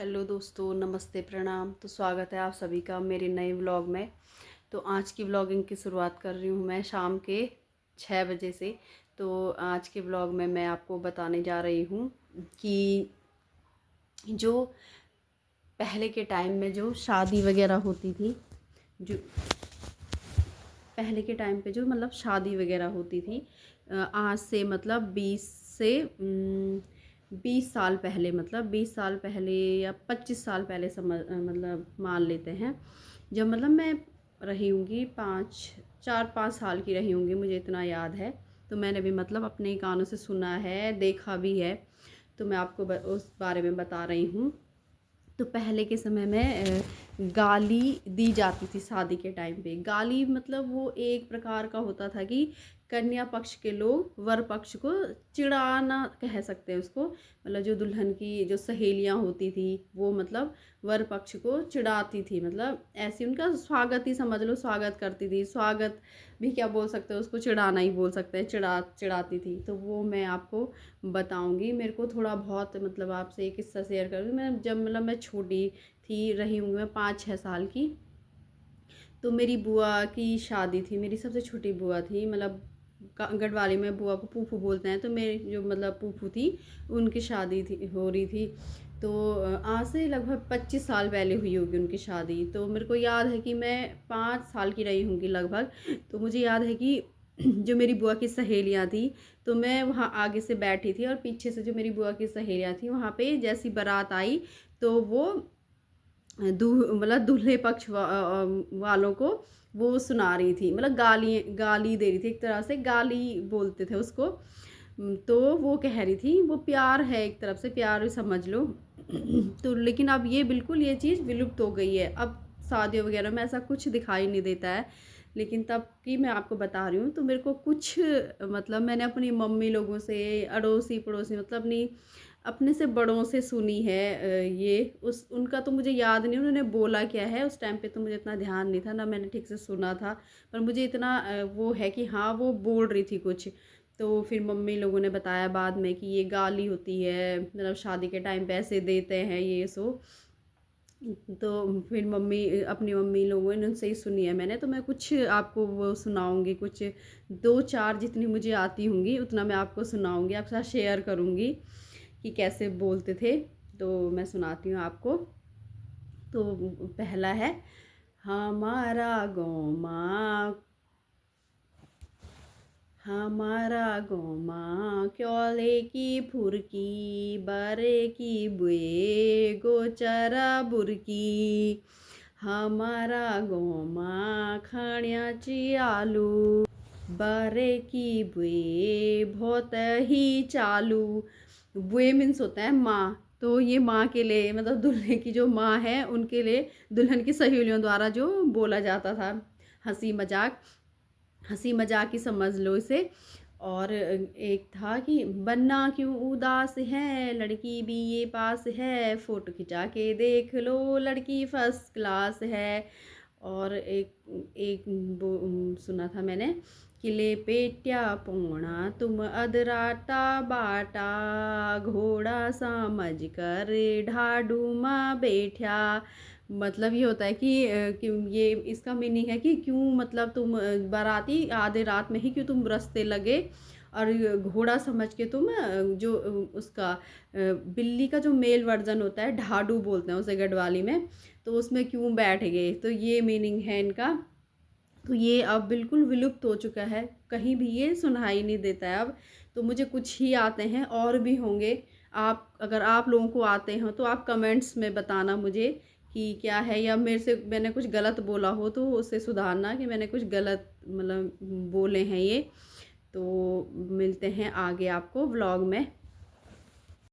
Hello दोस्तों, नमस्ते, प्रणाम। तो स्वागत है आप सभी का मेरे नए व्लॉग में। तो आज की व्लॉगिंग की शुरुआत कर रही हूँ मैं शाम के 6 बजे से। तो आज के व्लॉग में मैं आपको बताने जा रही हूँ कि जो पहले के टाइम में जो शादी वगैरह होती थी, जो पहले के टाइम पे जो मतलब शादी वगैरह होती थी, आज से मतलब 20 साल पहले, मतलब 20 साल पहले या 25 साल पहले समझ मतलब मान लेते हैं। जब मतलब मैं रही होंगी 4-5 साल की रही होंगी, मुझे इतना याद है। तो मैंने भी मतलब अपने कानों से सुना है, देखा भी है। तो मैं आपको उस बारे में बता रही हूँ। तो पहले के समय में गाली दी जाती थी शादी के टाइम पे। गाली मतलब वो एक प्रकार का होता था कि कन्या पक्ष के लोग वर पक्ष को चिढ़ाना कह सकते हैं उसको। मतलब जो दुल्हन की जो सहेलियां होती थी वो मतलब वर पक्ष को चिढ़ाती थी, मतलब ऐसी उनका स्वागत ही समझ लो, स्वागत करती थी। स्वागत भी क्या बोल सकते हैं उसको, चिढ़ाना ही बोल सकते हैं, चिढ़ाती थी। तो वो मैं आपको बताऊंगी। मेरे को थोड़ा बहुत मतलब आपसे एक किस्सा शेयर करूँगी। मैं जब मतलब मैं छोटी थी, रही हूँ मैं 5-6 साल की। तो मेरी बुआ की शादी थी, मेरी सबसे छोटी बुआ थी। मतलब गढ़वाली में बुआ को फूफू बोलते हैं। तो मेरी जो मतलब फूफू थी, उनकी शादी थी, हो रही थी। तो आज से लगभग 25 साल पहले हुई होगी उनकी शादी। तो मेरे को याद है कि मैं 5 साल की रही होंगी लगभग। तो मुझे याद है कि जो मेरी बुआ की सहेलियां थी, तो मैं वहाँ आगे से बैठी थी और पीछे से जो मेरी बुआ की सहेलियां थी, वहाँ पे जैसी बारात आई तो वो मतलब दूल्हे पक्ष वालों को वो सुना रही थी, मतलब गाली गाली दे रही थी, एक तरह से गाली बोलते थे उसको। तो वो कह रही थी, वो प्यार है, एक तरफ से प्यार भी समझ लो। तो लेकिन अब ये बिल्कुल ये चीज़ विलुप्त हो गई है। अब शादियों वगैरह में ऐसा कुछ दिखाई नहीं देता है। लेकिन तब की मैं आपको बता रही हूँ। तो मेरे को कुछ मतलब मैंने अपनी मम्मी लोगों से, अड़ोसी पड़ोसी, मतलब अपनी अपने से बड़ों से सुनी है। ये उस उनका तो मुझे याद नहीं उन्होंने बोला क्या है उस टाइम पे, तो मुझे इतना ध्यान नहीं था ना, मैंने ठीक से सुना था। पर मुझे इतना वो है कि हाँ वो बोल रही थी कुछ। तो फिर मम्मी लोगों ने बताया बाद में कि ये गाली होती है, मतलब शादी के टाइम पैसे देते हैं ये सो। तो फिर अपनी मम्मी लोगों ने उनसे ही सुनी है मैंने। तो मैं कुछ आपको वो सुनाऊंगी, कुछ 2-4 जितनी मुझे आती होंगी उतना मैं आपको सुनाऊंगी, आपके साथ शेयर करूंगी कि कैसे बोलते थे। तो मैं सुनाती हूँ आपको। तो पहला है, हमारा गाँव माँ, हमारा गाँव माँ, क्योले की फुरकी, बरे की बुए, गोचरा बुरकी। हमारा गाँव माँ, खाण्याची आलू, बरे की बुए, बहुत ही चालू। बुए मीन्स होता है माँ। तो ये माँ के लिए, मतलब दुल्हन की जो माँ है उनके लिए दुल्हन की सहेलियों द्वारा जो बोला जाता था, हंसी मजाक, हंसी मजाक ही समझ लो इसे। और एक था कि बन्ना क्यों उदास है, लड़की बीए पास है, फोटो खिंचा के देख लो, लड़की फर्स्ट क्लास है। और एक एक सुना था मैंने, किले पेट्या पोणा तुम अदराटा बाटा, घोड़ा समझ कर ढाडूमा बैठा। मतलब ये होता है कि ये इसका मीनिंग है कि क्यों, मतलब तुम बाराती आधे रात में ही क्यों तुम रास्ते लगे, और घोड़ा समझ के तुम जो उसका बिल्ली का जो मेल वर्जन होता है, ढाडू बोलते हैं उसे गढ़वाली में, तो उसमें क्यों बैठ गए। तो ये मीनिंग है इनका। तो ये अब बिल्कुल विलुप्त हो चुका है, कहीं भी ये सुनाई नहीं देता है अब। तो मुझे कुछ ही आते हैं, और भी होंगे। आप अगर आप लोगों को आते हैं तो आप कमेंट्स में बताना मुझे कि क्या है, या मेरे से मैंने कुछ गलत बोला हो तो उसे सुधारना कि मैंने कुछ गलत मतलब बोले हैं ये। तो मिलते हैं आगे आपको व्लॉग में।